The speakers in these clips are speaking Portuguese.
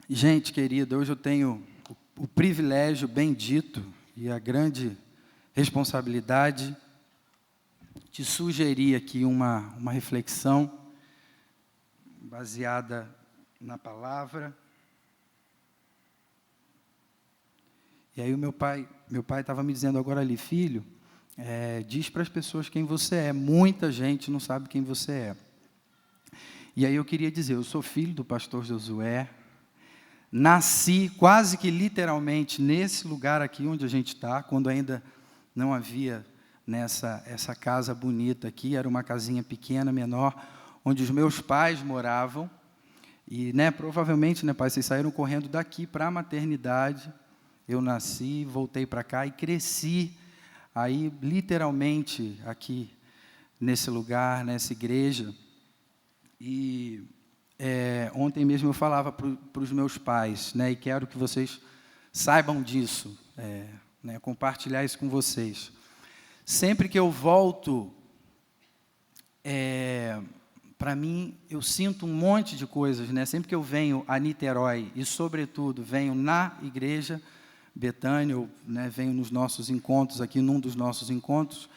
Gente querida, hoje eu tenho o privilégio bendito e a grande responsabilidade de sugerir aqui uma reflexão baseada na palavra. E aí o meu pai estava me dizendo agora ali, filho, diz para as pessoas quem você é. Muita gente não sabe quem você é. E aí eu queria dizer, eu sou filho do pastor Josué, nasci quase que literalmente nesse lugar aqui onde a gente está, quando ainda não havia essa casa bonita aqui, era uma casinha pequena, menor, onde os meus pais moravam. E, provavelmente, pai, vocês saíram correndo daqui para a maternidade. Eu nasci, voltei para cá e cresci aí literalmente aqui nesse lugar, nessa igreja. E ontem mesmo eu falava para os meus pais, e quero que vocês saibam disso, compartilhar isso com vocês. Sempre que eu volto, para mim, eu sinto um monte de coisas, Sempre que eu venho a Niterói e, sobretudo, venho na igreja Betânia, ou venho nos nossos encontros aqui, num dos nossos encontros,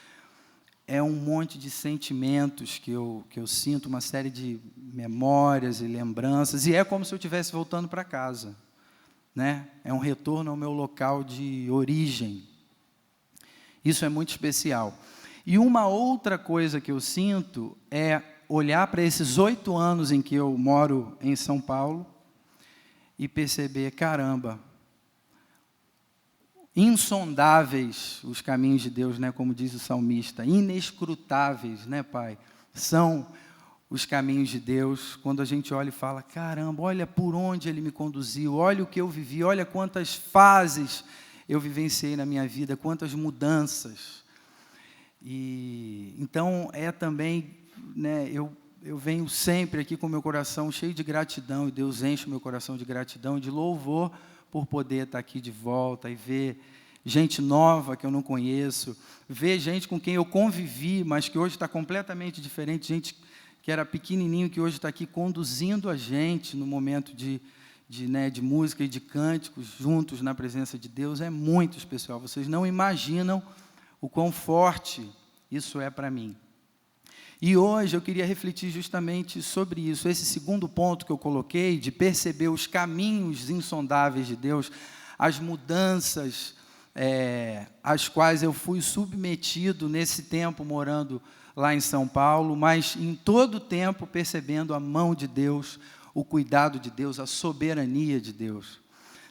é um monte de sentimentos que eu sinto, uma série de memórias e lembranças, e é como se eu estivesse voltando para casa, É um retorno ao meu local de origem. Isso é muito especial. E uma outra coisa que eu sinto é olhar para esses 8 anos em que eu moro em São Paulo e perceber, caramba, insondáveis os caminhos de Deus, como diz o salmista, inescrutáveis, Pai, são os caminhos de Deus, quando a gente olha e fala, caramba, olha por onde Ele me conduziu, olha o que eu vivi, olha quantas fases eu vivenciei na minha vida, quantas mudanças. E então também, eu venho sempre aqui com o meu coração cheio de gratidão, e Deus enche o meu coração de gratidão e de louvor por poder estar aqui de volta e ver gente nova que eu não conheço, ver gente com quem eu convivi, mas que hoje está completamente diferente, gente que era pequenininho, que hoje está aqui conduzindo a gente no momento de música e de cânticos juntos na presença de Deus, é muito especial. Vocês não imaginam o quão forte isso é para mim. E hoje eu queria refletir justamente sobre isso, esse segundo ponto que eu coloquei, de perceber os caminhos insondáveis de Deus, as mudanças às quais eu fui submetido nesse tempo morando lá em São Paulo, mas em todo o tempo percebendo a mão de Deus, o cuidado de Deus, a soberania de Deus.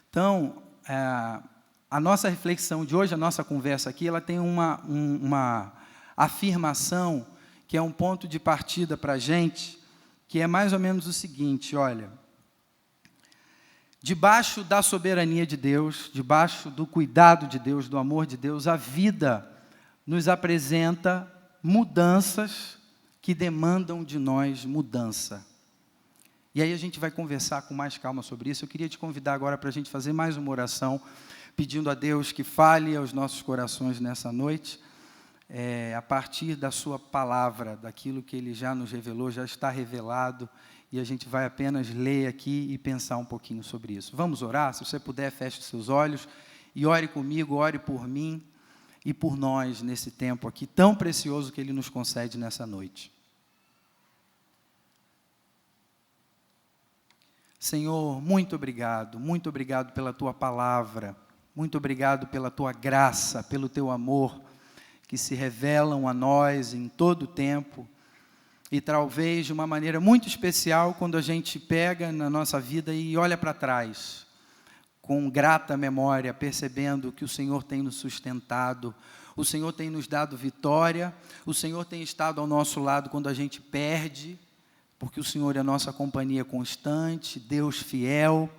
Então, a nossa reflexão de hoje, a nossa conversa aqui, ela tem uma afirmação que é um ponto de partida para a gente, que é mais ou menos o seguinte, olha, debaixo da soberania de Deus, debaixo do cuidado de Deus, do amor de Deus, a vida nos apresenta mudanças que demandam de nós mudança. E aí a gente vai conversar com mais calma sobre isso. Eu queria te convidar agora para a gente fazer mais uma oração, pedindo a Deus que fale aos nossos corações nessa noite, a partir da sua palavra, daquilo que Ele já nos revelou, já está revelado, e a gente vai apenas ler aqui e pensar um pouquinho sobre isso. Vamos orar? Se você puder, feche os seus olhos e ore comigo, ore por mim e por nós nesse tempo aqui tão precioso que Ele nos concede nessa noite. Senhor, muito obrigado pela Tua palavra, muito obrigado pela Tua graça, pelo Teu amor, que se revelam a nós em todo o tempo, e talvez de uma maneira muito especial, quando a gente pega na nossa vida e olha para trás, com grata memória, percebendo que o Senhor tem nos sustentado, o Senhor tem nos dado vitória, o Senhor tem estado ao nosso lado quando a gente perde, porque o Senhor é a nossa companhia constante, Deus fiel,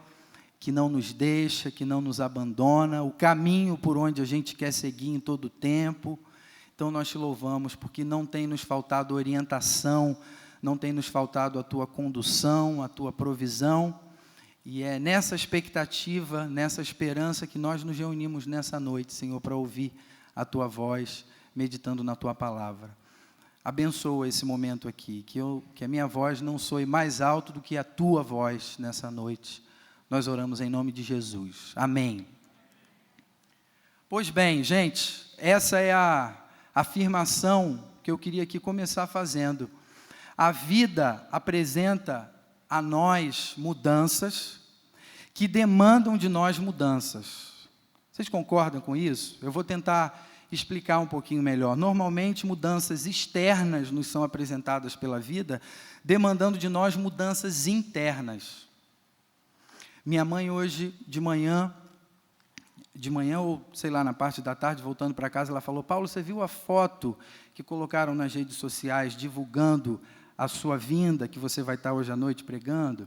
que não nos deixa, que não nos abandona, o caminho por onde a gente quer seguir em todo o tempo. Então, nós te louvamos, porque não tem nos faltado orientação, não tem nos faltado a Tua condução, a Tua provisão, e é nessa expectativa, nessa esperança que nós nos reunimos nessa noite, Senhor, para ouvir a Tua voz, meditando na Tua palavra. Abençoa esse momento aqui, que a minha voz não soe mais alto do que a Tua voz nessa noite, Nós oramos em nome de Jesus. Amém. Pois bem, gente, essa é a afirmação que eu queria aqui começar fazendo. A vida apresenta a nós mudanças que demandam de nós mudanças. Vocês concordam com isso? Eu vou tentar explicar um pouquinho melhor. Normalmente, mudanças externas nos são apresentadas pela vida, demandando de nós mudanças internas. Minha mãe hoje, de manhã ou, sei lá, na parte da tarde, voltando para casa, ela falou: Paulo, você viu a foto que colocaram nas redes sociais, divulgando a sua vinda, que você vai estar hoje à noite pregando?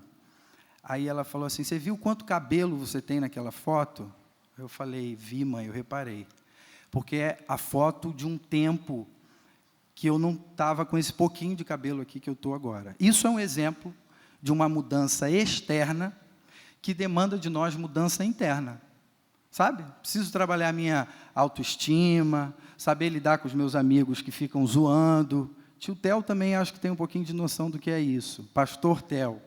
Aí ela falou assim: você viu quanto cabelo você tem naquela foto? Eu falei: vi, mãe, eu reparei. Porque é a foto de um tempo que eu não estava com esse pouquinho de cabelo aqui que eu estou agora. Isso é um exemplo de uma mudança externa que demanda de nós mudança interna. Sabe? Preciso trabalhar a minha autoestima, saber lidar com os meus amigos que ficam zoando. Tio Theo também acho que tem um pouquinho de noção do que é isso. Pastor Theo.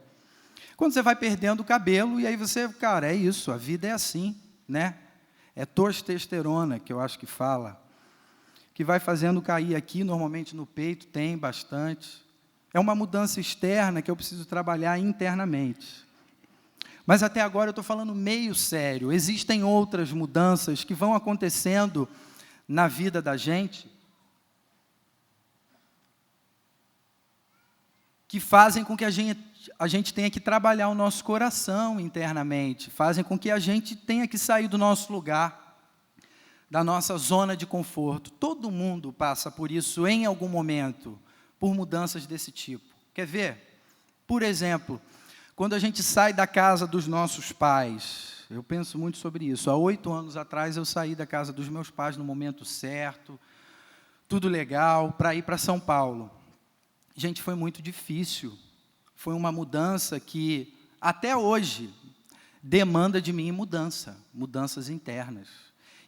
Quando você vai perdendo o cabelo, e aí você, cara, é isso, a vida é assim, né? É testosterona, que eu acho que fala, que vai fazendo cair aqui, normalmente no peito, tem bastante. É uma mudança externa que eu preciso trabalhar internamente. Mas até agora eu estou falando meio sério. Existem outras mudanças que vão acontecendo na vida da gente, que fazem com que a gente tenha que trabalhar o nosso coração internamente, fazem com que a gente tenha que sair do nosso lugar, da nossa zona de conforto. Todo mundo passa por isso em algum momento, por mudanças desse tipo. Quer ver? Por exemplo, quando a gente sai da casa dos nossos pais, eu penso muito sobre isso. Há 8 anos atrás eu saí da casa dos meus pais no momento certo, tudo legal, para ir para São Paulo. Gente, foi muito difícil. Foi uma mudança que, até hoje, demanda de mim mudanças internas.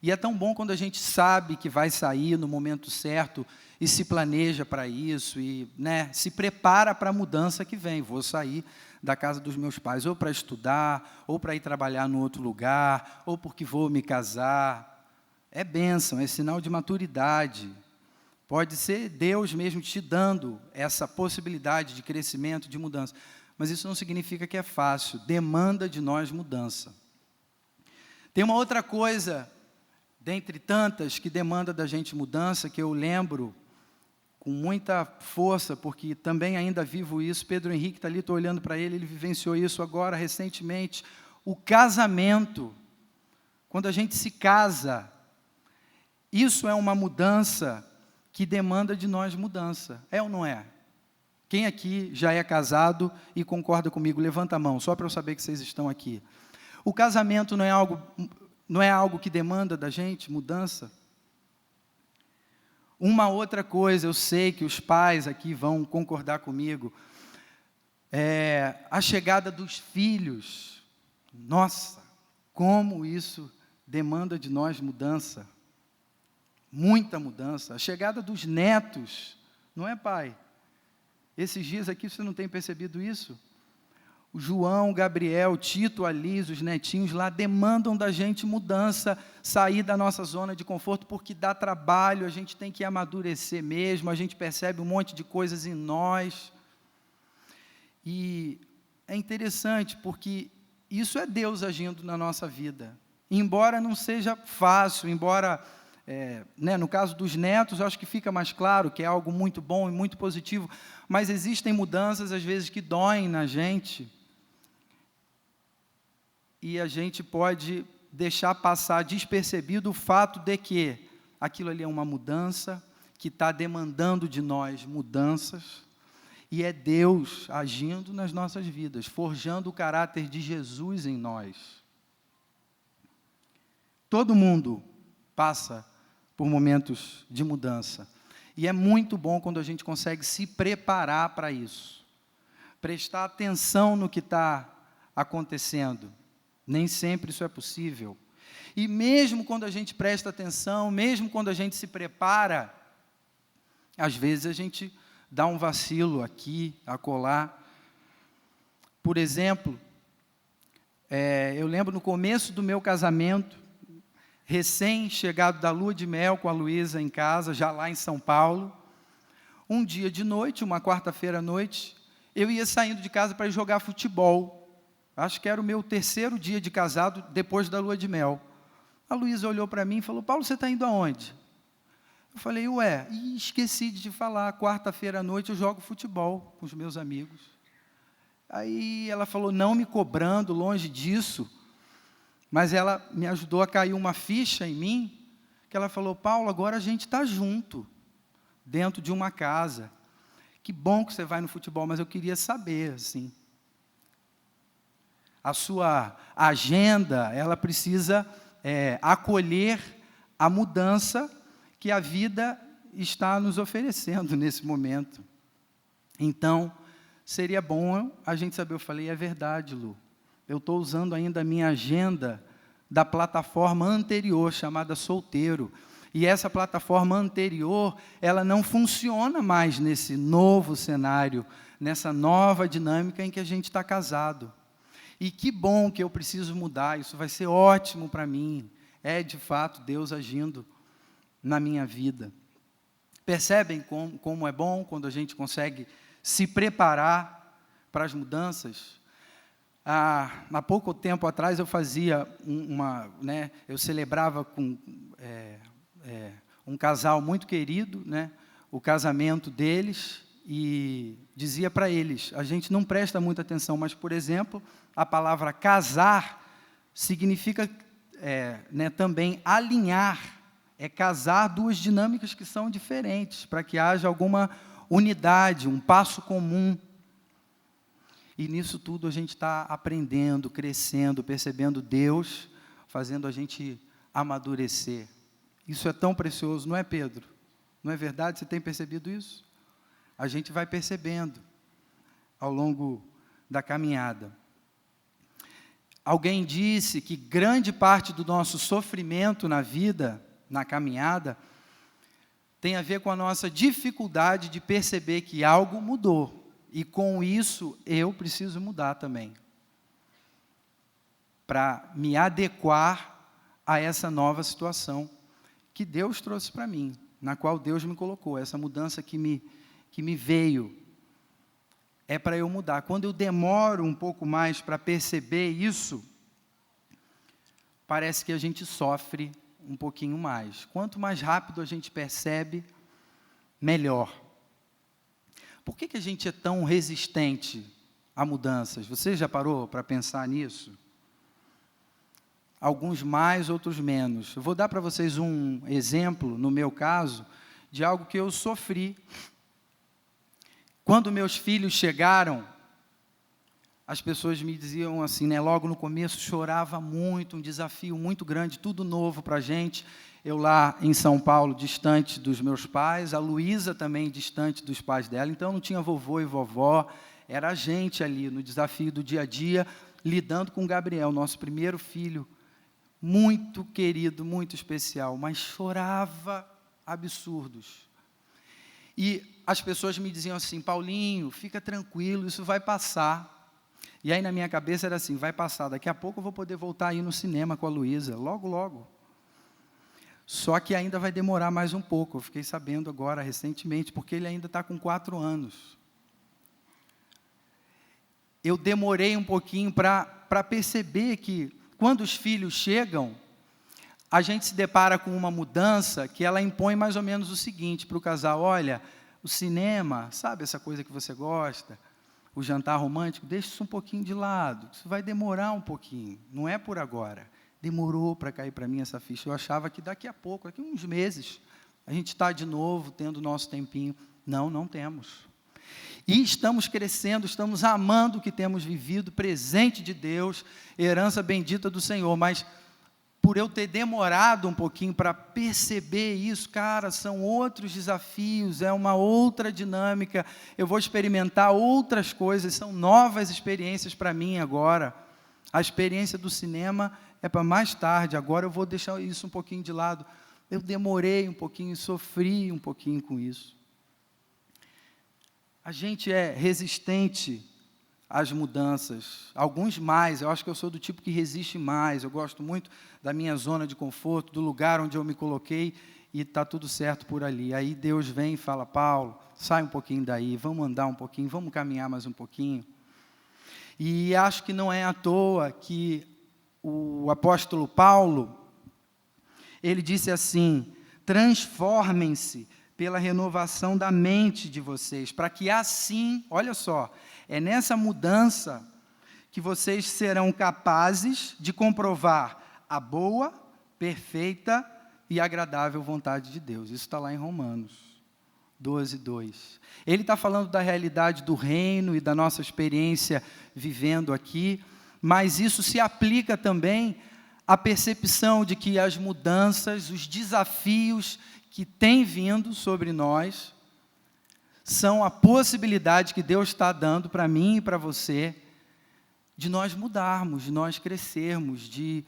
E é tão bom quando a gente sabe que vai sair no momento certo e se planeja para isso e, né, se prepara para a mudança que vem. Vou sair da casa dos meus pais, ou para estudar, ou para ir trabalhar no outro lugar, ou porque vou me casar. É bênção, é sinal de maturidade. Pode ser Deus mesmo te dando essa possibilidade de crescimento, de mudança. Mas isso não significa que é fácil. Demanda de nós mudança. Tem uma outra coisa, dentre tantas, que demanda da gente mudança, que eu lembro com muita força, porque também ainda vivo isso. Pedro Henrique está ali, estou olhando para ele, ele vivenciou isso agora, recentemente. O casamento. Quando a gente se casa, isso é uma mudança que demanda de nós mudança. É ou não é? Quem aqui já é casado e concorda comigo? Levanta a mão, só para eu saber que vocês estão aqui. O casamento não é algo que demanda da gente mudança? Uma outra coisa, eu sei que os pais aqui vão concordar comigo, é a chegada dos filhos. Nossa, como isso demanda de nós mudança. Muita mudança. A chegada dos netos, não é, pai? Esses dias aqui você não tem percebido isso? O João, o Gabriel, o Tito, a Liz, os netinhos lá demandam da gente mudança, sair da nossa zona de conforto, porque dá trabalho, a gente tem que amadurecer mesmo, a gente percebe um monte de coisas em nós. E é interessante, porque isso é Deus agindo na nossa vida. Embora não seja fácil, embora... no caso dos netos, eu acho que fica mais claro que é algo muito bom e muito positivo, mas existem mudanças, às vezes, que doem na gente, e a gente pode deixar passar despercebido o fato de que aquilo ali é uma mudança, que está demandando de nós mudanças, e é Deus agindo nas nossas vidas, forjando o caráter de Jesus em nós. Todo mundo passa por momentos de mudança. E é muito bom quando a gente consegue se preparar para isso. Prestar atenção no que está acontecendo. Nem sempre isso é possível. E mesmo quando a gente presta atenção, mesmo quando a gente se prepara, às vezes a gente dá um vacilo aqui, acolá. Por exemplo, Eu lembro no começo do meu casamento, recém-chegado da lua de mel com a Luísa em casa, já lá em São Paulo, um dia de noite, uma quarta-feira à noite, eu ia saindo de casa para ir jogar futebol. Acho que era o meu terceiro dia de casado, depois da lua de mel. A Luísa olhou para mim e falou: Paulo, você está indo aonde? Eu falei: esqueci de te falar, quarta-feira à noite eu jogo futebol com os meus amigos. Aí ela falou, não me cobrando, longe disso, mas ela me ajudou a cair uma ficha em mim, que ela falou: Paulo, agora a gente está junto, dentro de uma casa. Que bom que você vai no futebol, mas eu queria saber, assim, a sua agenda, ela precisa acolher a mudança que a vida está nos oferecendo nesse momento. Então, seria bom a gente saber. Eu falei: é verdade, Lu, eu estou usando ainda a minha agenda da plataforma anterior, chamada Solteiro, e essa plataforma anterior, ela não funciona mais nesse novo cenário, nessa nova dinâmica em que a gente está casado. E que bom que eu preciso mudar, isso vai ser ótimo para mim. É, de fato, Deus agindo na minha vida. Percebem como é bom quando a gente consegue se preparar para as mudanças? Há pouco tempo atrás eu fazia eu celebrava com um casal muito querido, o casamento deles, e dizia para eles, a gente não presta muita atenção, mas, por exemplo, a palavra casar significa também alinhar, casar duas dinâmicas que são diferentes, para que haja alguma unidade, um passo comum. E nisso tudo a gente está aprendendo, crescendo, percebendo Deus, fazendo a gente amadurecer. Isso é tão precioso, não é, Pedro? Não é verdade? Você tem percebido isso? A gente vai percebendo ao longo da caminhada. Alguém disse que grande parte do nosso sofrimento na vida, na caminhada, tem a ver com a nossa dificuldade de perceber que algo mudou. E com isso, eu preciso mudar também, para me adequar a essa nova situação que Deus trouxe para mim, na qual Deus me colocou. Essa mudança que me veio, é para eu mudar. Quando eu demoro um pouco mais para perceber isso, parece que a gente sofre um pouquinho mais. Quanto mais rápido a gente percebe, melhor. Por que a gente é tão resistente a mudanças? Você já parou para pensar nisso? Alguns mais, outros menos. Eu vou dar para vocês um exemplo, no meu caso, de algo que eu sofri. Quando meus filhos chegaram, as pessoas me diziam assim, logo no começo, chorava muito, um desafio muito grande, tudo novo para a gente. Eu lá em São Paulo, distante dos meus pais, a Luísa também distante dos pais dela, então não tinha vovô e vovó, era a gente ali no desafio do dia a dia, lidando com o Gabriel, nosso primeiro filho, muito querido, muito especial, mas chorava absurdos. E as pessoas me diziam assim: Paulinho, fica tranquilo, isso vai passar. E aí na minha cabeça era assim: vai passar, daqui a pouco eu vou poder voltar a ir no cinema com a Luísa, logo, logo. Só que ainda vai demorar mais um pouco, eu fiquei sabendo agora, recentemente, porque ele ainda está com 4 anos. Eu demorei um pouquinho para perceber que, quando os filhos chegam, a gente se depara com uma mudança que ela impõe mais ou menos o seguinte para o casal: olha, o cinema, sabe essa coisa que você gosta, o jantar romântico, deixa isso um pouquinho de lado, isso vai demorar um pouquinho, não é por agora. Demorou para cair para mim essa ficha. Eu achava que daqui a pouco, daqui a uns meses, a gente está de novo tendo o nosso tempinho. Não, não temos. E estamos crescendo, estamos amando o que temos vivido, presente de Deus, herança bendita do Senhor, mas por eu ter demorado um pouquinho para perceber isso, cara, são outros desafios, é uma outra dinâmica, eu vou experimentar outras coisas, são novas experiências para mim agora. A experiência do cinema é para mais tarde, agora eu vou deixar isso um pouquinho de lado. Eu demorei um pouquinho, sofri um pouquinho com isso. A gente é resistente às mudanças. Alguns mais, eu acho que eu sou do tipo que resiste mais. Eu gosto muito da minha zona de conforto, do lugar onde eu me coloquei e está tudo certo por ali. Aí Deus vem e fala, Paulo, sai um pouquinho daí, vamos andar um pouquinho, vamos caminhar mais um pouquinho. E acho que não é à toa que o apóstolo Paulo, ele disse assim, transformem-se pela renovação da mente de vocês, para que assim, olha só, é nessa mudança que vocês serão capazes de comprovar a boa, perfeita e agradável vontade de Deus. Isso está lá em Romanos 12, 2. Ele está falando da realidade do reino e da nossa experiência vivendo aqui, mas isso se aplica também à percepção de que as mudanças, os desafios que têm vindo sobre nós, são a possibilidade que Deus está dando para mim e para você, de nós mudarmos, de nós crescermos, de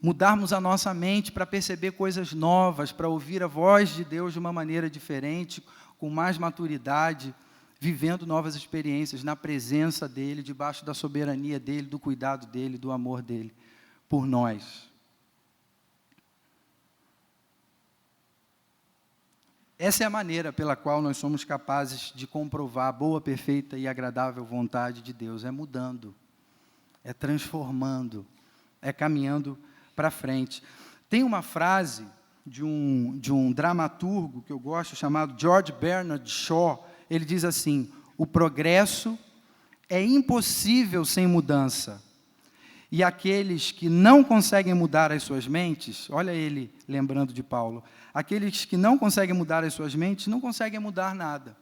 mudarmos a nossa mente para perceber coisas novas, para ouvir a voz de Deus de uma maneira diferente, com mais maturidade, vivendo novas experiências na presença dEle, debaixo da soberania dEle, do cuidado dEle, do amor dEle por nós. Essa é a maneira pela qual nós somos capazes de comprovar a boa, perfeita e agradável vontade de Deus. É mudando, é transformando, é caminhando para frente. Tem uma frase de um dramaturgo que eu gosto, chamado George Bernard Shaw. Ele diz assim, o progresso é impossível sem mudança. E aqueles que não conseguem mudar as suas mentes, olha ele lembrando de Paulo, aqueles que não conseguem mudar as suas mentes, não conseguem mudar nada.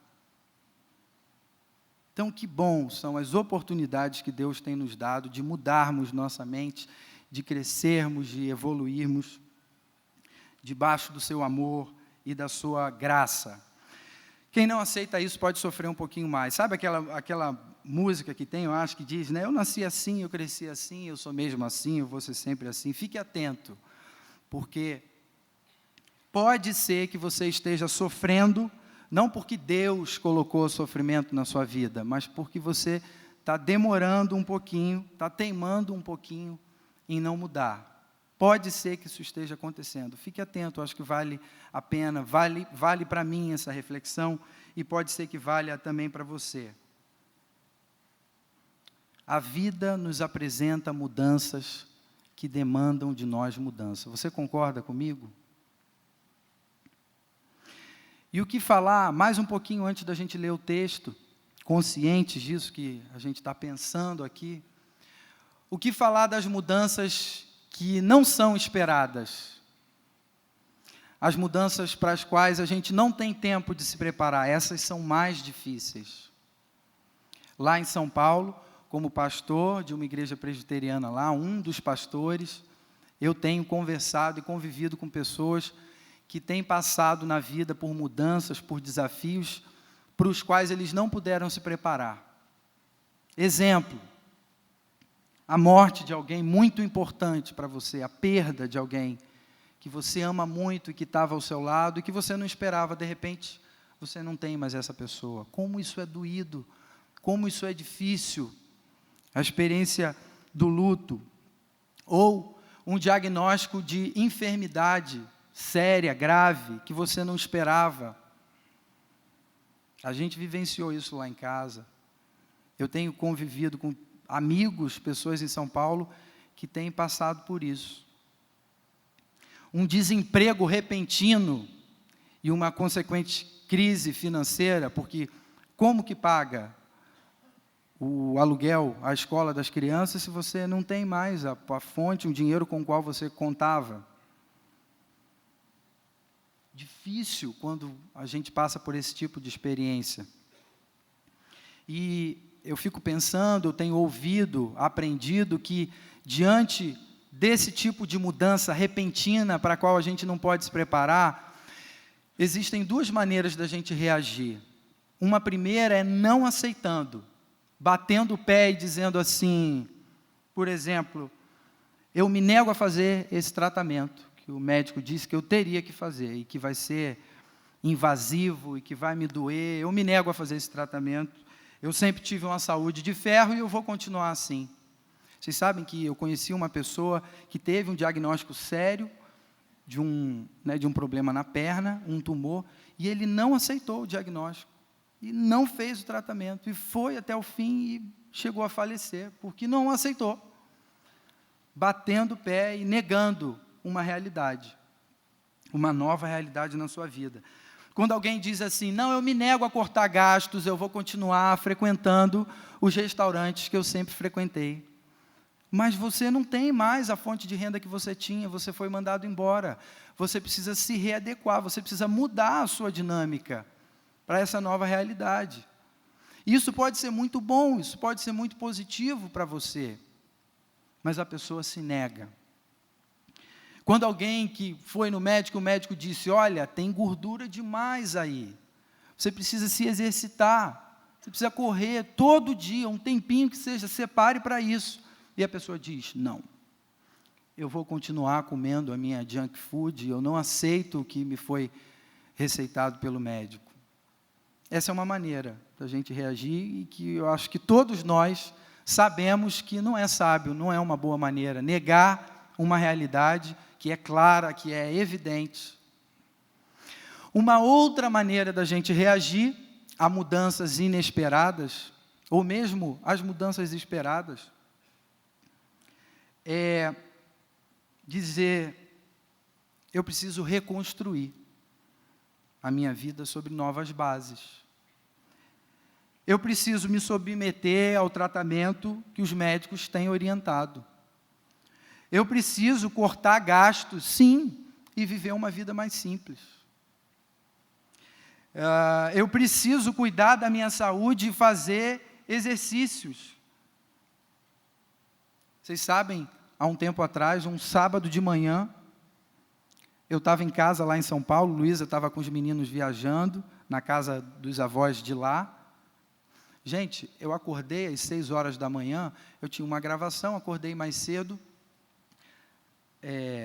Então, que bom são as oportunidades que Deus tem nos dado de mudarmos nossa mente, de crescermos, de evoluirmos, debaixo do seu amor e da sua graça. Quem não aceita isso pode sofrer um pouquinho mais. Sabe aquela música que tem, eu acho, que diz, né? Eu nasci assim, eu cresci assim, eu sou mesmo assim, eu vou ser sempre assim. Fique atento, porque pode ser que você esteja sofrendo, não porque Deus colocou sofrimento na sua vida, mas porque você está demorando um pouquinho, está teimando um pouquinho em não mudar. Pode ser que isso esteja acontecendo. Fique atento, acho que vale a pena, vale para mim essa reflexão, e pode ser que valha também para você. A vida nos apresenta mudanças que demandam de nós mudança. Você concorda comigo? E o que falar, mais um pouquinho antes da gente ler o texto, conscientes disso que a gente está pensando aqui, o que falar das mudanças que não são esperadas? As mudanças para as quais a gente não tem tempo de se preparar, essas são mais difíceis. Lá em São Paulo, como pastor de uma igreja presbiteriana lá, um dos pastores, eu tenho conversado e convivido com pessoas que têm passado na vida por mudanças, por desafios, para os quais eles não puderam se preparar. Exemplo, a morte de alguém muito importante para você, a perda de alguém que você ama muito e que estava ao seu lado e que você não esperava, de repente, você não tem mais essa pessoa. Como isso é doído, como isso é difícil. A experiência do luto, ou um diagnóstico de enfermidade séria, grave, que você não esperava. A gente vivenciou isso lá em casa. Eu tenho convivido com amigos, pessoas em São Paulo, que têm passado por isso. Um desemprego repentino e uma consequente crise financeira, porque como que paga o aluguel, a escola das crianças, se você não tem mais a fonte, o dinheiro com o qual você contava? Difícil quando a gente passa por esse tipo de experiência. E eu fico pensando, eu tenho ouvido, aprendido que diante desse tipo de mudança repentina para a qual a gente não pode se preparar, existem duas maneiras da gente reagir. Uma primeira é não aceitando, batendo o pé e dizendo assim, por exemplo, eu me nego a fazer esse tratamento, que o médico disse que eu teria que fazer, e que vai ser invasivo, e que vai me doer, eu me nego a fazer esse tratamento, eu sempre tive uma saúde de ferro e eu vou continuar assim. Vocês sabem que eu conheci uma pessoa que teve um diagnóstico sério de um problema na perna, um tumor, e ele não aceitou o diagnóstico, e não fez o tratamento, e foi até o fim e chegou a falecer, porque não aceitou, batendo o pé e negando uma realidade, uma nova realidade na sua vida. Quando alguém diz assim, não, eu me nego a cortar gastos, eu vou continuar frequentando os restaurantes que eu sempre frequentei. Mas você não tem mais a fonte de renda que você tinha, você foi mandado embora. Você precisa se readequar, você precisa mudar a sua dinâmica para essa nova realidade. Isso pode ser muito bom, isso pode ser muito positivo para você, mas a pessoa se nega. Quando alguém que foi no médico, o médico disse, olha, tem gordura demais aí, você precisa se exercitar, você precisa correr todo dia, um tempinho que seja, separe para isso. E a pessoa diz, não, eu vou continuar comendo a minha junk food, eu não aceito o que me foi receitado pelo médico. Essa é uma maneira da gente reagir e que eu acho que todos nós sabemos que não é sábio, não é uma boa maneira, negar uma realidade que é clara, que é evidente. Uma outra maneira da gente reagir a mudanças inesperadas, ou mesmo as mudanças esperadas, é dizer, eu preciso reconstruir a minha vida sobre novas bases. Eu preciso me submeter ao tratamento que os médicos têm orientado. Eu preciso cortar gastos, sim, e viver uma vida mais simples. Eu preciso cuidar da minha saúde e fazer exercícios. Vocês sabem, há um tempo atrás, um sábado de manhã, eu estava em casa lá em São Paulo, Luísa estava com os meninos viajando, na casa dos avós de lá. Gente, eu acordei às 6 horas da manhã, eu tinha uma gravação, acordei mais cedo,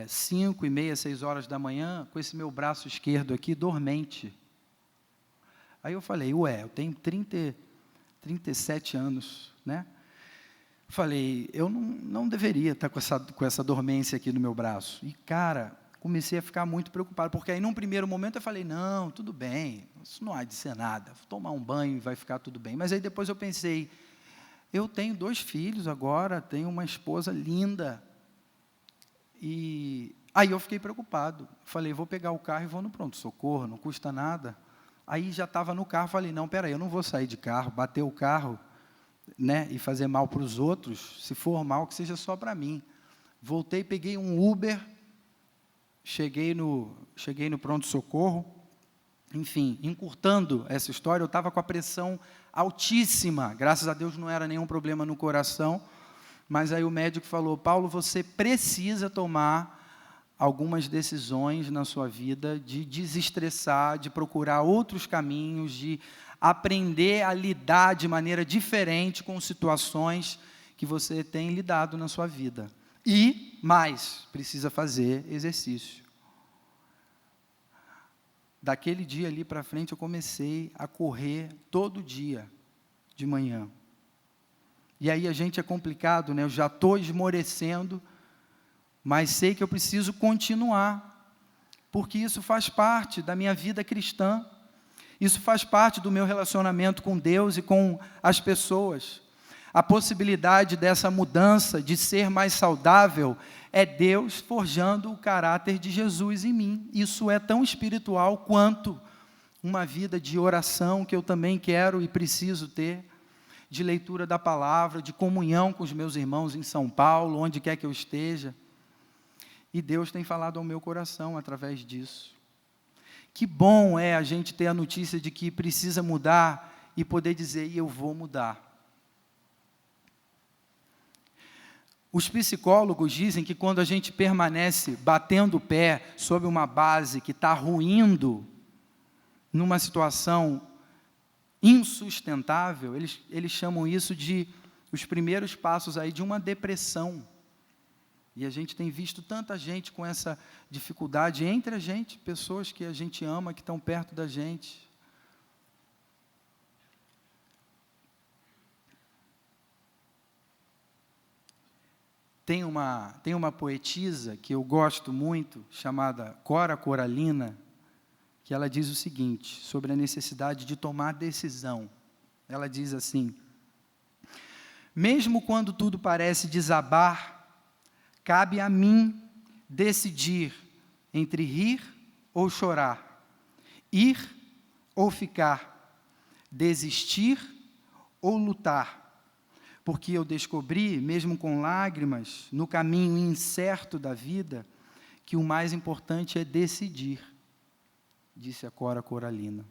5h30, 6 horas da manhã, com esse meu braço esquerdo aqui, dormente. Aí eu falei, eu tenho 37 anos, né? Falei, eu não deveria estar com essa dormência aqui no meu braço. E, cara, comecei a ficar muito preocupado, porque aí, num primeiro momento, eu falei, não, tudo bem, isso não há de ser nada, vou tomar um banho e vai ficar tudo bem. Mas aí depois eu pensei, eu tenho 2 filhos agora, tenho uma esposa linda, e aí eu fiquei preocupado. Falei, vou pegar o carro e vou no pronto-socorro, não custa nada. Aí já estava no carro, falei, não, peraí, eu não vou sair de carro, bater o carro, né, e fazer mal para os outros, se for mal, que seja só para mim. Voltei, peguei um Uber, cheguei no pronto-socorro, enfim, encurtando essa história, eu estava com a pressão altíssima, graças a Deus não era nenhum problema no coração, mas aí o médico falou, Paulo, você precisa tomar algumas decisões na sua vida, de desestressar, de procurar outros caminhos, de aprender a lidar de maneira diferente com situações que você tem lidado na sua vida. E, mais, precisa fazer exercício. Daquele dia ali para frente, eu comecei a correr todo dia, de manhã. E aí a gente é complicado, né? Eu já estou esmorecendo, mas sei que eu preciso continuar, porque isso faz parte da minha vida cristã, isso faz parte do meu relacionamento com Deus e com as pessoas. A possibilidade dessa mudança, de ser mais saudável, é Deus forjando o caráter de Jesus em mim. Isso é tão espiritual quanto uma vida de oração que eu também quero e preciso ter, de leitura da palavra, de comunhão com os meus irmãos em São Paulo, onde quer que eu esteja. E Deus tem falado ao meu coração através disso. Que bom é a gente ter a notícia de que precisa mudar e poder dizer, eu vou mudar. Os psicólogos dizem que quando a gente permanece batendo o pé sobre uma base que está ruindo, numa situação insustentável, eles chamam isso de os primeiros passos aí de uma depressão. E a gente tem visto tanta gente com essa dificuldade entre a gente, pessoas que a gente ama, que estão perto da gente. Tem uma poetisa que eu gosto muito, chamada Cora Coralina, que ela diz o seguinte, sobre a necessidade de tomar decisão. Ela diz assim: mesmo quando tudo parece desabar, cabe a mim decidir entre rir ou chorar, ir ou ficar, desistir ou lutar. Porque eu descobri, mesmo com lágrimas, no caminho incerto da vida, que o mais importante é decidir, disse a Cora Coralina.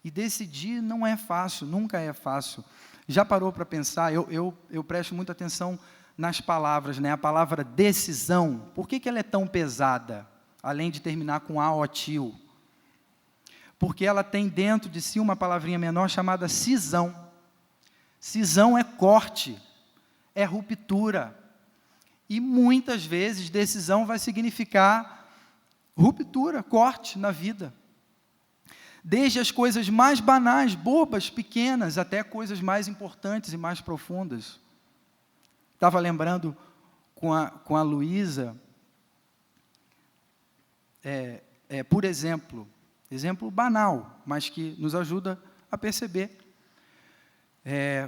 E decidir não é fácil, nunca é fácil. Já parou para pensar? Eu presto muita atenção nas palavras, né? A palavra decisão, por que ela é tão pesada, além de terminar com aotil? Porque ela tem dentro de si uma palavrinha menor chamada cisão. Cisão é corte, é ruptura. E muitas vezes decisão vai significar ruptura, corte na vida. Desde as coisas mais banais, bobas, pequenas, até coisas mais importantes e mais profundas. Estava lembrando com a Luísa, por exemplo banal, mas que nos ajuda a perceber.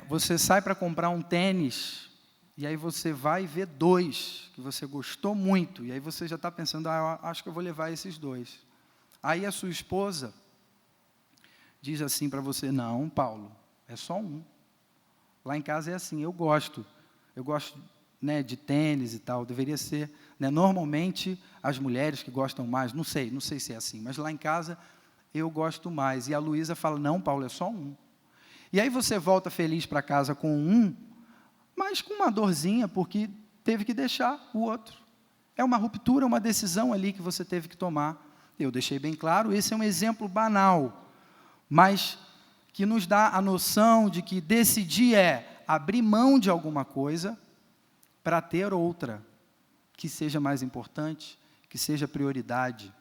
Você sai para comprar um tênis, e aí você vai ver 2, que você gostou muito, e aí você já está pensando, acho que eu vou levar esses 2. Aí a sua esposa diz assim para você, não, Paulo, é só um. Lá em casa é assim, eu gosto, né, de tênis e tal, deveria ser, né, normalmente as mulheres que gostam mais, não sei se é assim, mas lá em casa eu gosto mais. E a Luísa fala, não, Paulo, é só um. E aí você volta feliz para casa com um, mas com uma dorzinha, porque teve que deixar o outro. É uma ruptura, uma decisão ali que você teve que tomar. Eu deixei bem claro, esse é um exemplo banal, mas que nos dá a noção de que decidir é abrir mão de alguma coisa para ter outra, que seja mais importante, que seja prioridade,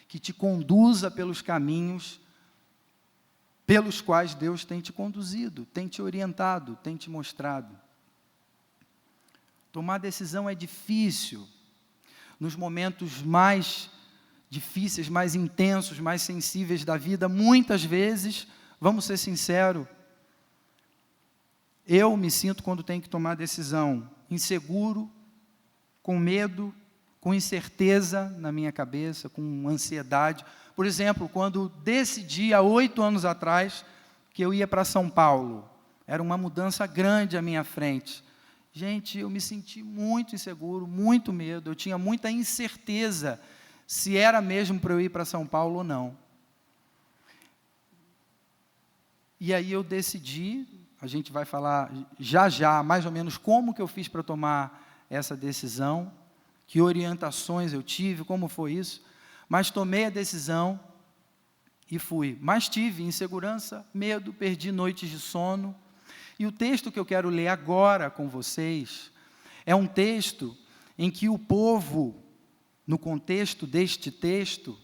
que te conduza pelos caminhos pelos quais Deus tem te conduzido, tem te orientado, tem te mostrado. Tomar decisão é difícil. Nos momentos mais difíceis, mais intensos, mais sensíveis da vida, muitas vezes, vamos ser sinceros, eu me sinto, quando tenho que tomar decisão, inseguro, com medo, com incerteza na minha cabeça, com ansiedade. Por exemplo, quando decidi, há 8 anos atrás, que eu ia para São Paulo, era uma mudança grande à minha frente. Gente, eu me senti muito inseguro, muito medo, eu tinha muita incerteza se era mesmo para eu ir para São Paulo ou não. E aí eu decidi, a gente vai falar já, mais ou menos como que eu fiz para tomar essa decisão, que orientações eu tive, como foi isso, mas tomei a decisão e fui. Mas tive insegurança, medo, perdi noites de sono. E o texto que eu quero ler agora com vocês é um texto em que o povo, no contexto deste texto,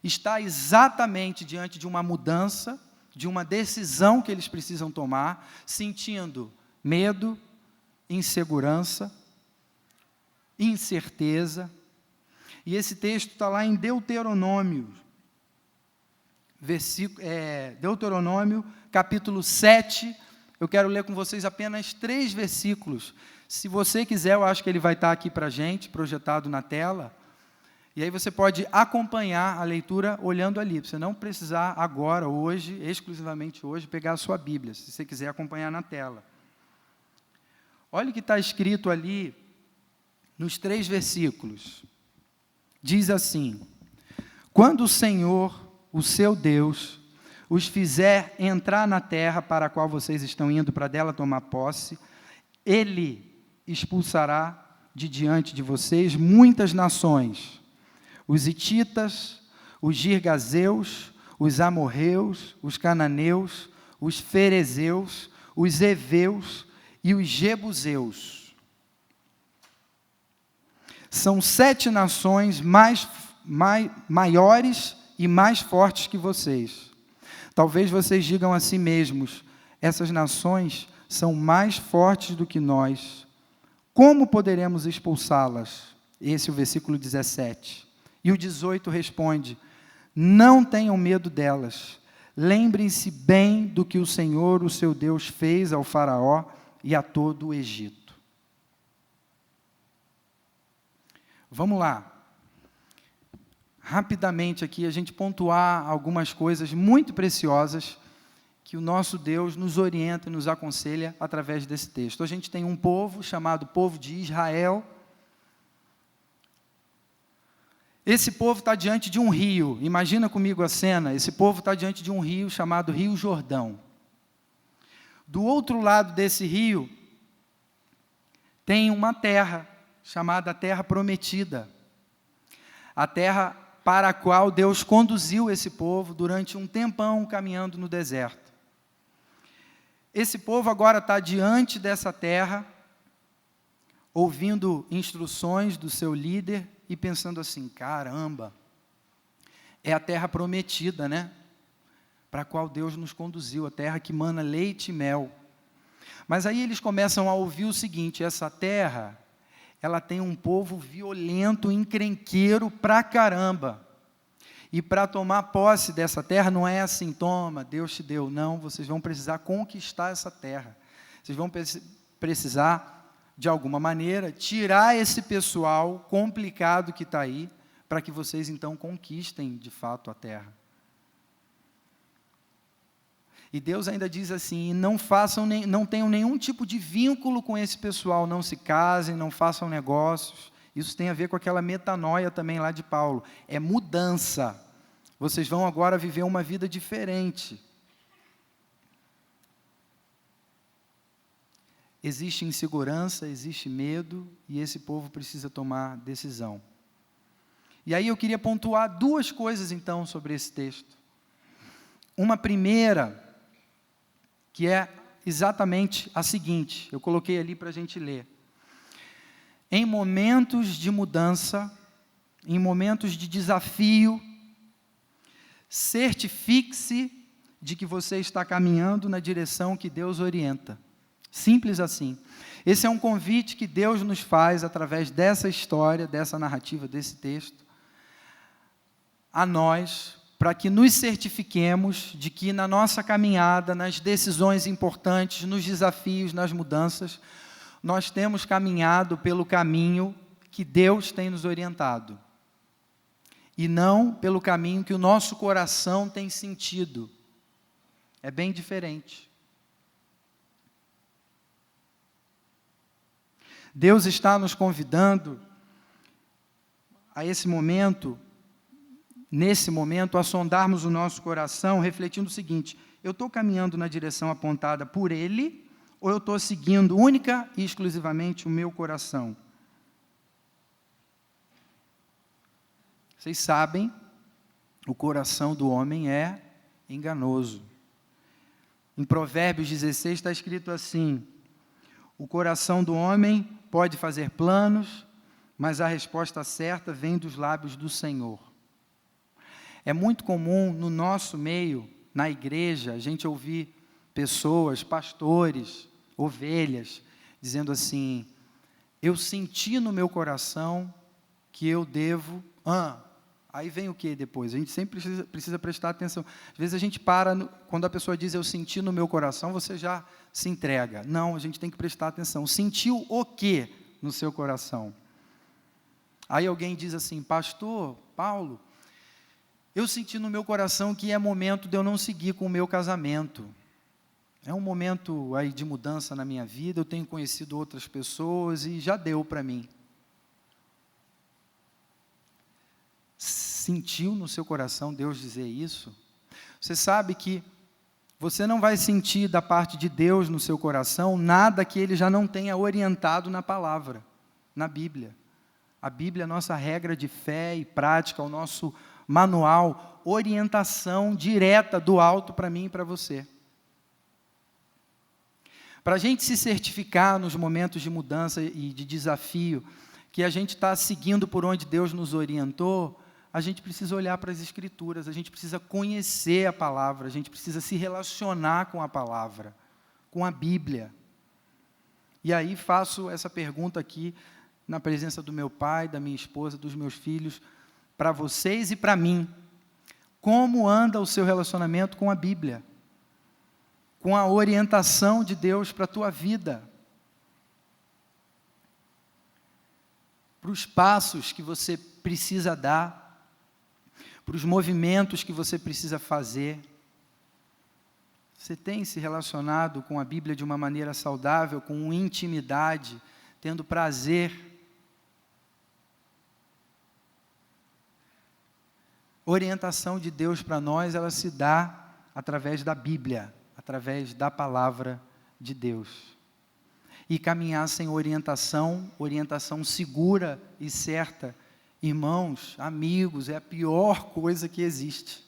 está exatamente diante de uma mudança, de uma decisão que eles precisam tomar, sentindo medo, insegurança, incerteza. E esse texto está lá em Deuteronômio, Deuteronômio, capítulo 7. Eu quero ler com vocês apenas 3 versículos. Se você quiser, eu acho que ele vai estar aqui para a gente, projetado na tela. E aí você pode acompanhar a leitura olhando ali. Você não precisar agora, hoje, exclusivamente hoje, pegar a sua Bíblia, se você quiser acompanhar na tela. Olha o que está escrito ali nos 3 versículos. Diz assim: quando o Senhor, o seu Deus, os fizer entrar na terra para a qual vocês estão indo para dela tomar posse, Ele expulsará de diante de vocês muitas nações, os hititas, os girgazeus, os amorreus, os cananeus, os ferezeus, os heveus e os jebuseus. São 7 nações maiores e mais fortes que vocês. Talvez vocês digam a si mesmos, essas nações são mais fortes do que nós. como poderemos expulsá-las? Esse é o versículo 17. E o 18 responde: não tenham medo delas. Lembrem-se bem do que o Senhor, o seu Deus, fez ao Faraó e a todo o Egito. Vamos lá. Rapidamente aqui, a gente pontuar algumas coisas muito preciosas que o nosso Deus nos orienta e nos aconselha através desse texto. A gente tem um povo chamado povo de Israel. Esse povo está diante de um rio. Imagina comigo a cena. Esse povo está diante de um rio chamado Rio Jordão. Do outro lado desse rio, tem uma terra chamada Terra Prometida. A terra para a qual Deus conduziu esse povo durante um tempão caminhando no deserto. Esse povo agora está diante dessa terra, ouvindo instruções do seu líder e pensando assim: caramba, é a terra prometida, né? Para a qual Deus nos conduziu, a terra que mana leite e mel. Mas aí eles começam a ouvir o seguinte: essa terra, ela tem um povo violento, encrenqueiro pra caramba. E para tomar posse dessa terra, não é assim, toma, Deus te deu. Não, vocês vão precisar conquistar essa terra. Vocês vão precisar, de alguma maneira, tirar esse pessoal complicado que está aí, para que vocês, então, conquistem, de fato, a terra. E Deus ainda diz assim: não tenham nenhum tipo de vínculo com esse pessoal, não se casem, não façam negócios. Isso tem a ver com aquela metanoia também lá de Paulo. É mudança. Vocês vão agora viver uma vida diferente. Existe insegurança, existe medo, e esse povo precisa tomar decisão. E aí eu queria pontuar duas coisas, então, sobre esse texto. Uma primeira, que é exatamente a seguinte, eu coloquei ali para a gente ler. Em momentos de mudança, em momentos de desafio, certifique-se de que você está caminhando na direção que Deus orienta. Simples assim. Esse é um convite que Deus nos faz através dessa história, dessa narrativa, desse texto, a nós, para que nos certifiquemos de que na nossa caminhada, nas decisões importantes, nos desafios, nas mudanças, nós temos caminhado pelo caminho que Deus tem nos orientado. E não pelo caminho que o nosso coração tem sentido. É bem diferente. Deus está nos convidando a esse momento, nesse momento, a sondarmos o nosso coração, refletindo o seguinte: eu estou caminhando na direção apontada por Ele, ou eu estou seguindo única e exclusivamente o meu coração? Vocês sabem, o coração do homem é enganoso. Em Provérbios 16 está escrito assim: o coração do homem pode fazer planos, mas a resposta certa vem dos lábios do Senhor. É muito comum no nosso meio, na igreja, a gente ouvir pessoas, pastores, ovelhas, dizendo assim: eu senti no meu coração que eu devo... Aí vem o que depois? A gente sempre precisa prestar atenção. Às vezes a gente para, quando a pessoa diz eu senti no meu coração, você já se entrega. Não, a gente tem que prestar atenção. Sentiu o que no seu coração? Aí alguém diz assim: pastor Paulo, eu senti no meu coração que é momento de eu não seguir com o meu casamento. É um momento aí de mudança na minha vida, eu tenho conhecido outras pessoas e já deu para mim. Sentiu no seu coração Deus dizer isso? Você sabe que você não vai sentir da parte de Deus no seu coração nada que Ele já não tenha orientado na palavra, na Bíblia. A Bíblia é a nossa regra de fé e prática, o nosso manual, orientação direta do alto para mim e para você. Para a gente se certificar nos momentos de mudança e de desafio, que a gente está seguindo por onde Deus nos orientou, a gente precisa olhar para as Escrituras, a gente precisa conhecer a palavra, a gente precisa se relacionar com a palavra, com a Bíblia. E aí faço essa pergunta aqui, na presença do meu pai, da minha esposa, dos meus filhos, para vocês e para mim. Como anda o seu relacionamento com a Bíblia? Com a orientação de Deus para a tua vida? Para os passos que você precisa dar, para os movimentos que você precisa fazer. Você tem se relacionado com a Bíblia de uma maneira saudável, com intimidade, tendo prazer? Orientação de Deus para nós, ela se dá através da Bíblia, através da palavra de Deus. E caminhar sem orientação segura e certa, irmãos, amigos, é a pior coisa que existe.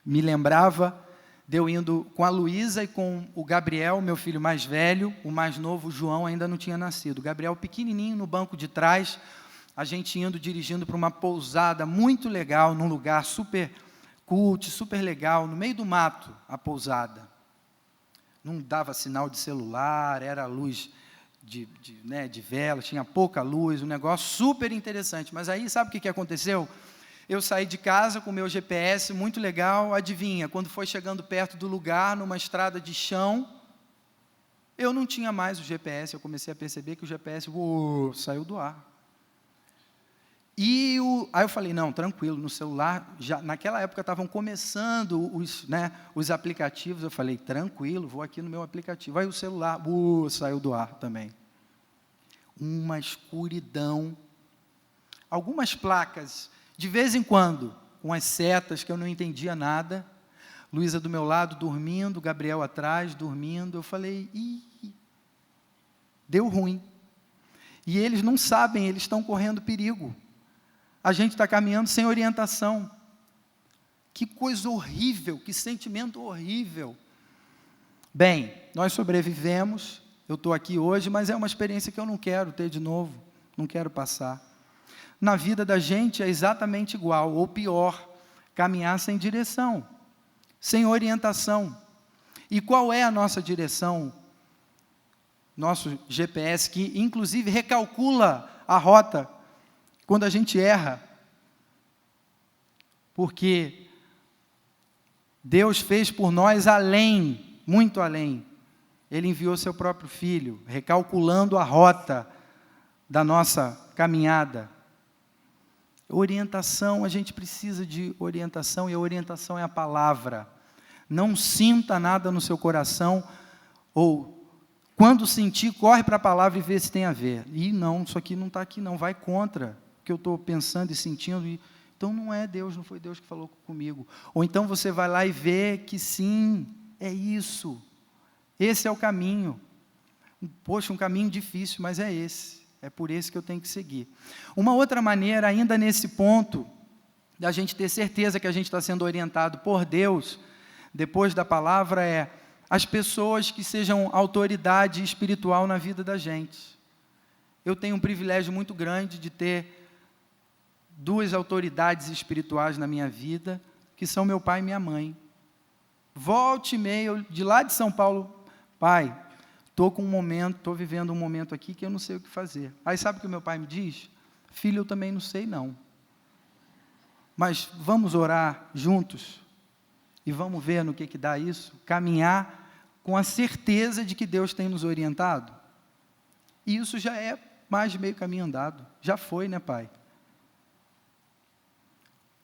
Me lembrava de eu indo com a Luísa e com o Gabriel, meu filho mais velho, o mais novo, o João, ainda não tinha nascido. O Gabriel pequenininho no banco de trás, a gente indo dirigindo para uma pousada muito legal, num lugar super cult, super legal, no meio do mato, a pousada. Não dava sinal de celular, era luz de vela, tinha pouca luz, um negócio super interessante. Mas aí, sabe o que aconteceu? Eu saí de casa com o meu GPS, muito legal, adivinha, quando foi chegando perto do lugar, numa estrada de chão, eu não tinha mais o GPS, eu comecei a perceber que o GPS saiu do ar. Aí eu falei, não, tranquilo, no celular, já, naquela época estavam começando os aplicativos, eu falei, tranquilo, vou aqui no meu aplicativo. Aí o celular, saiu do ar também. Uma escuridão. Algumas placas, de vez em quando, com as setas que eu não entendia nada. Luísa do meu lado, dormindo, Gabriel atrás, dormindo. Eu falei, deu ruim. E eles não sabem, eles estão correndo perigo. A gente está caminhando sem orientação. Que coisa horrível, que sentimento horrível. Bem, nós sobrevivemos, eu estou aqui hoje, mas é uma experiência que eu não quero ter de novo, não quero passar. Na vida da gente é exatamente igual, ou pior, caminhar sem direção, sem orientação. E qual é a nossa direção? Nosso GPS, que inclusive recalcula a rota, quando a gente erra, porque Deus fez por nós além, muito além. Ele enviou seu próprio Filho, recalculando a rota da nossa caminhada. Orientação, a gente precisa de orientação, e a orientação é a palavra. Não sinta nada no seu coração, ou quando sentir, corre para a palavra e vê se tem a ver. E não, isso aqui não está aqui não, vai contra o que eu estou pensando e sentindo, então não é Deus, não foi Deus que falou comigo. Ou então você vai lá e vê que sim, é isso, esse é o caminho. Poxa, um caminho difícil, mas é esse, é por esse que eu tenho que seguir. Uma outra maneira, ainda nesse ponto, da gente ter certeza que a gente está sendo orientado por Deus, depois da palavra, é as pessoas que sejam autoridade espiritual na vida da gente. Eu tenho um privilégio muito grande de ter duas autoridades espirituais na minha vida, que são meu pai e minha mãe. Volte e meia, de lá de São Paulo, pai, estou vivendo um momento aqui que eu não sei o que fazer. Aí sabe o que meu pai me diz? Filho, eu também não sei não. Mas vamos orar juntos e vamos ver no que dá isso, caminhar com a certeza de que Deus tem nos orientado. E isso já é mais de meio caminho andado. Já foi, né, pai?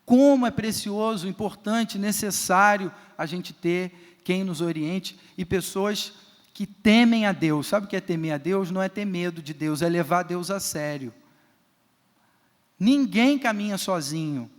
Como é precioso, importante, necessário a gente ter quem nos oriente e pessoas que temem a Deus. Sabe o que é temer a Deus? Não é ter medo de Deus, é levar Deus a sério. Ninguém caminha sozinho.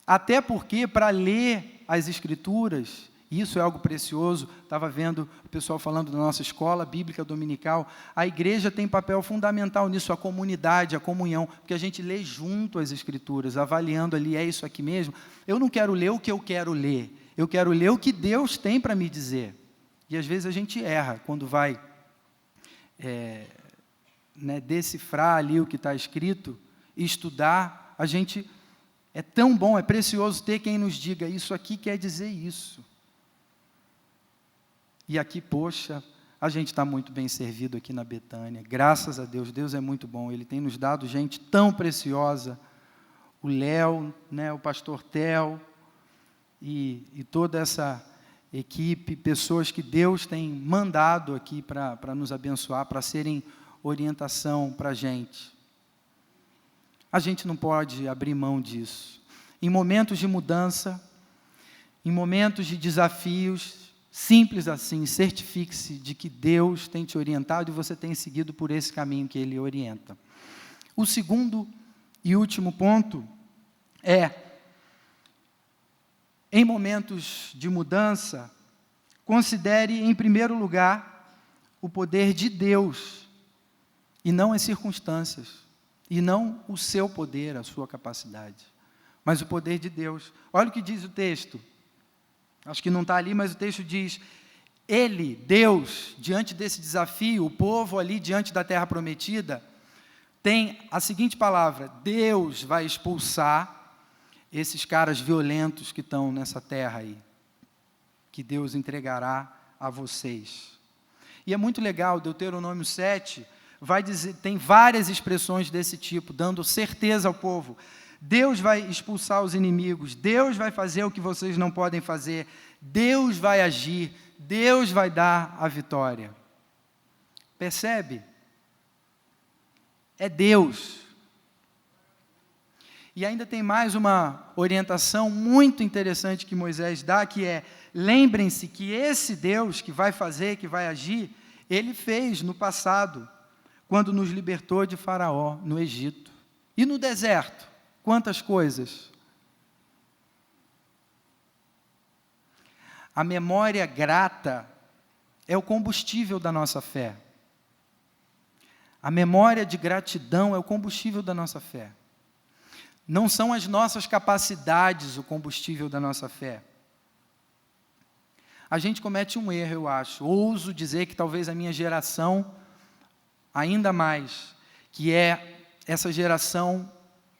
Até porque, para ler as Escrituras, isso é algo precioso. Estava vendo o pessoal falando da nossa escola bíblica dominical. A igreja tem papel fundamental nisso, a comunidade, a comunhão, porque a gente lê junto as Escrituras, avaliando ali, é isso aqui mesmo? Eu não quero ler o que eu quero ler, eu quero ler o que Deus tem para me dizer. E às vezes a gente erra quando vai decifrar ali o que está escrito, e estudar. A gente, é tão bom, é precioso ter quem nos diga, isso aqui quer dizer isso. E aqui, poxa, a gente está muito bem servido aqui na Betânia. Graças a Deus, Deus é muito bom. Ele tem nos dado gente tão preciosa. O Léo, né, o pastor Theo e toda essa equipe, pessoas que Deus tem mandado aqui para nos abençoar, para serem orientação para a gente. A gente não pode abrir mão disso. Em momentos de mudança, em momentos de desafios, simples assim, certifique-se de que Deus tem te orientado e você tem seguido por esse caminho que Ele orienta. O segundo e último ponto é, em momentos de mudança, considere em primeiro lugar o poder de Deus e não as circunstâncias, e não o seu poder, a sua capacidade, mas o poder de Deus. Olha o que diz o texto. Acho que não está ali, mas o texto diz, Ele, Deus, diante desse desafio, o povo ali diante da terra prometida, tem a seguinte palavra, Deus vai expulsar esses caras violentos que estão nessa terra aí, que Deus entregará a vocês. E é muito legal, Deuteronômio 7, vai dizer, tem várias expressões desse tipo, dando certeza ao povo. Deus vai expulsar os inimigos, Deus vai fazer o que vocês não podem fazer, Deus vai agir, Deus vai dar a vitória. Percebe? É Deus. E ainda tem mais uma orientação muito interessante que Moisés dá, que é, lembrem-se que esse Deus que vai fazer, que vai agir, Ele fez no passado, quando nos libertou de Faraó, no Egito. E no deserto? Quantas coisas? A memória grata é o combustível da nossa fé. A memória de gratidão é o combustível da nossa fé. Não são as nossas capacidades o combustível da nossa fé. A gente comete um erro, eu acho. Ouso dizer que talvez a minha geração, ainda mais, que é essa geração,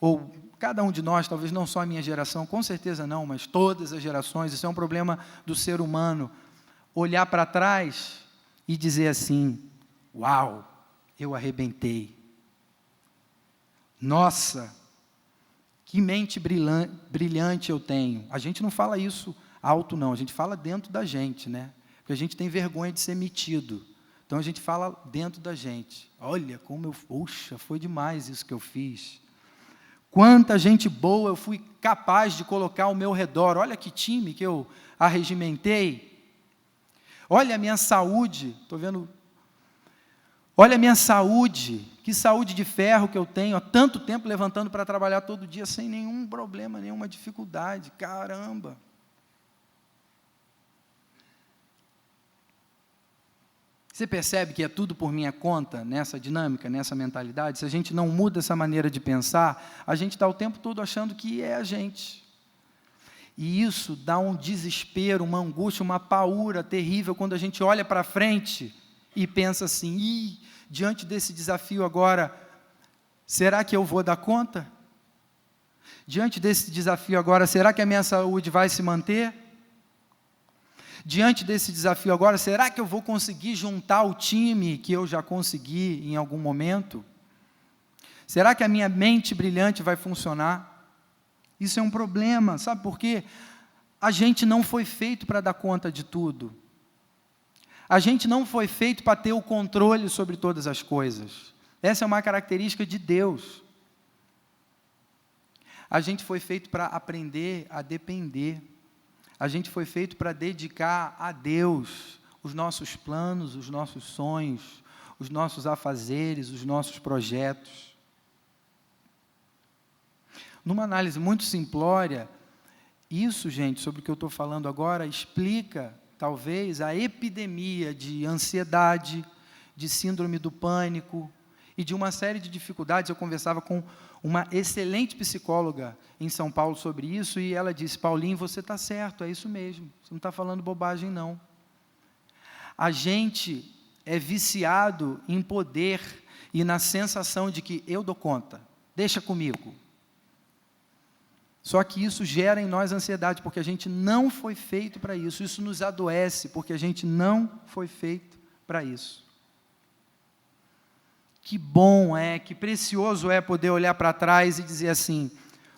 ou cada um de nós, talvez não só a minha geração, com certeza não, mas todas as gerações, isso é um problema do ser humano, olhar para trás e dizer assim, uau, eu arrebentei. Nossa, que mente brilhante eu tenho. A gente não fala isso alto não, a gente fala dentro da gente, né? Porque a gente tem vergonha de ser metido. Então a gente fala dentro da gente. Olha como puxa, foi demais isso que eu fiz. Quanta gente boa eu fui capaz de colocar ao meu redor. Olha que time que eu arregimentei. Olha a minha saúde. Estou vendo. Olha a minha saúde. Que saúde de ferro que eu tenho. Há tanto tempo levantando para trabalhar todo dia sem nenhum problema, nenhuma dificuldade. Caramba. Você percebe que é tudo por minha conta, nessa dinâmica, nessa mentalidade? Se a gente não muda essa maneira de pensar, a gente está o tempo todo achando que é a gente. E isso dá um desespero, uma angústia, uma paura terrível, quando a gente olha para frente e pensa assim, diante desse desafio agora, será que eu vou dar conta? Diante desse desafio agora, será que a minha saúde vai se manter? Diante desse desafio agora, será que eu vou conseguir juntar o time que eu já consegui em algum momento? Será que a minha mente brilhante vai funcionar? Isso é um problema, sabe por quê? A gente não foi feito para dar conta de tudo. A gente não foi feito para ter o controle sobre todas as coisas. Essa é uma característica de Deus. A gente foi feito para aprender a depender. A gente foi feito para dedicar a Deus os nossos planos, os nossos sonhos, os nossos afazeres, os nossos projetos. Numa análise muito simplória, isso, gente, sobre o que eu estou falando agora, explica, talvez, a epidemia de ansiedade, de síndrome do pânico e de uma série de dificuldades. Eu conversava com uma excelente psicóloga em São Paulo sobre isso, e ela disse, Paulinho, você está certo, é isso mesmo, você não está falando bobagem não. A gente é viciado em poder e na sensação de que eu dou conta, deixa comigo. Só que isso gera em nós ansiedade, porque a gente não foi feito para isso, isso nos adoece, porque a gente não foi feito para isso. Que bom é, que precioso é poder olhar para trás e dizer assim: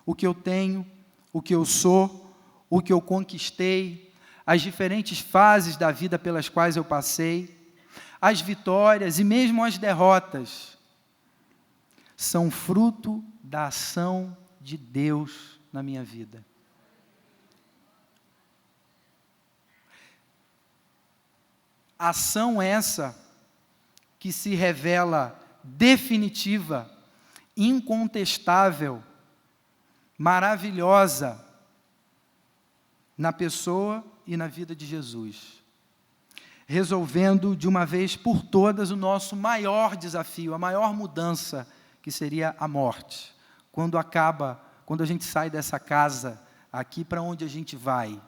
o que eu tenho, o que eu sou, o que eu conquistei, as diferentes fases da vida pelas quais eu passei, as vitórias e mesmo as derrotas, são fruto da ação de Deus na minha vida. Ação essa que se revela definitiva, incontestável, maravilhosa na pessoa e na vida de Jesus, resolvendo de uma vez por todas o nosso maior desafio, a maior mudança, que seria a morte. Quando a gente sai dessa casa aqui, para onde a gente vai?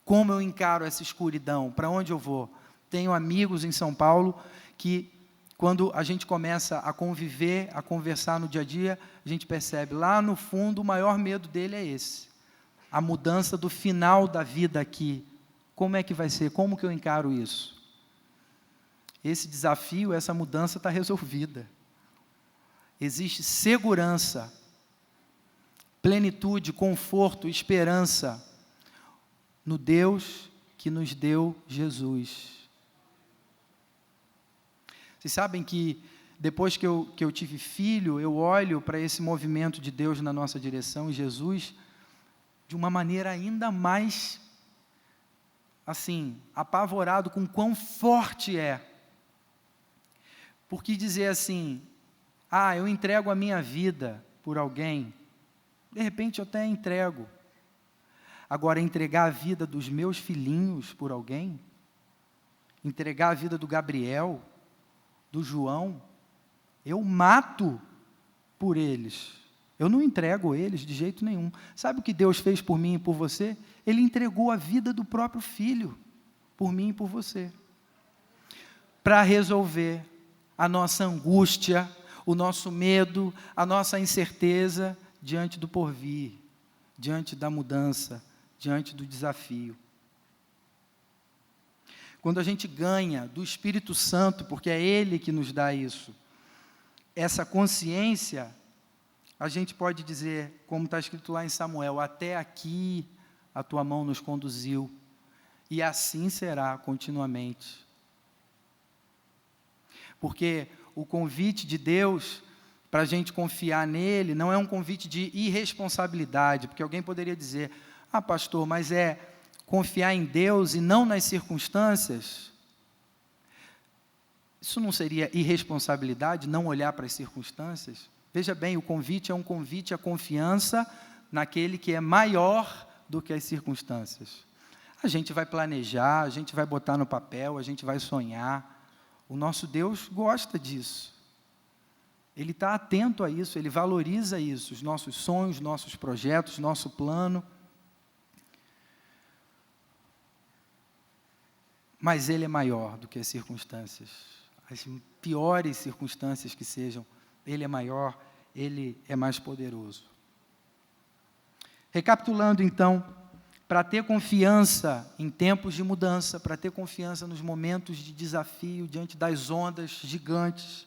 Como eu encaro essa escuridão? Para onde eu vou? Tenho amigos em São Paulo que, quando a gente começa a conviver, a conversar no dia a dia, a gente percebe, lá no fundo, o maior medo dele é esse. A mudança do final da vida aqui. Como é que vai ser? Como que eu encaro isso? Esse desafio, essa mudança está resolvida. Existe segurança, plenitude, conforto, esperança no Deus que nos deu Jesus. Vocês sabem que depois que eu tive filho, eu olho para esse movimento de Deus na nossa direção, Jesus, de uma maneira ainda mais, assim, apavorado com quão forte é. Porque dizer assim, eu entrego a minha vida por alguém, de repente eu até entrego. Agora, entregar a vida dos meus filhinhos por alguém, entregar a vida do Gabriel, do João, eu mato por eles. Eu não entrego eles de jeito nenhum. Sabe o que Deus fez por mim e por você? Ele entregou a vida do próprio Filho, por mim e por você, para resolver a nossa angústia, o nosso medo, a nossa incerteza diante do porvir, diante da mudança, diante do desafio. Quando a gente ganha do Espírito Santo, porque é Ele que nos dá isso, essa consciência, a gente pode dizer, como está escrito lá em Samuel, até aqui a tua mão nos conduziu, e assim será continuamente. Porque o convite de Deus para a gente confiar nele não é um convite de irresponsabilidade, porque alguém poderia dizer, pastor, mas é confiar em Deus e não nas circunstâncias? Isso não seria irresponsabilidade, não olhar para as circunstâncias? Veja bem, o convite é um convite à confiança naquele que é maior do que as circunstâncias. A gente vai planejar, a gente vai botar no papel, a gente vai sonhar. O nosso Deus gosta disso. Ele está atento a isso, Ele valoriza isso, os nossos sonhos, nossos projetos, nosso plano. Mas Ele é maior do que as circunstâncias. As piores circunstâncias que sejam, Ele é maior, Ele é mais poderoso. Recapitulando então, para ter confiança em tempos de mudança, para ter confiança nos momentos de desafio, diante das ondas gigantes,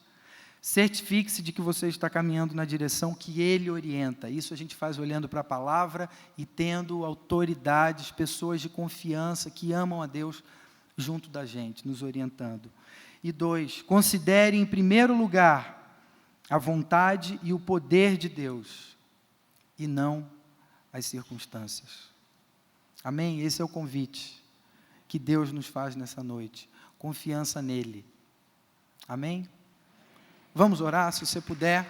certifique-se de que você está caminhando na direção que Ele orienta. Isso a gente faz olhando para a palavra e tendo autoridades, pessoas de confiança que amam a Deus junto da gente, nos orientando. E 2, considere em primeiro lugar a vontade e o poder de Deus, e não as circunstâncias. Amém? Esse é o convite que Deus nos faz nessa noite. Confiança nele. Amém? Vamos orar, se você puder.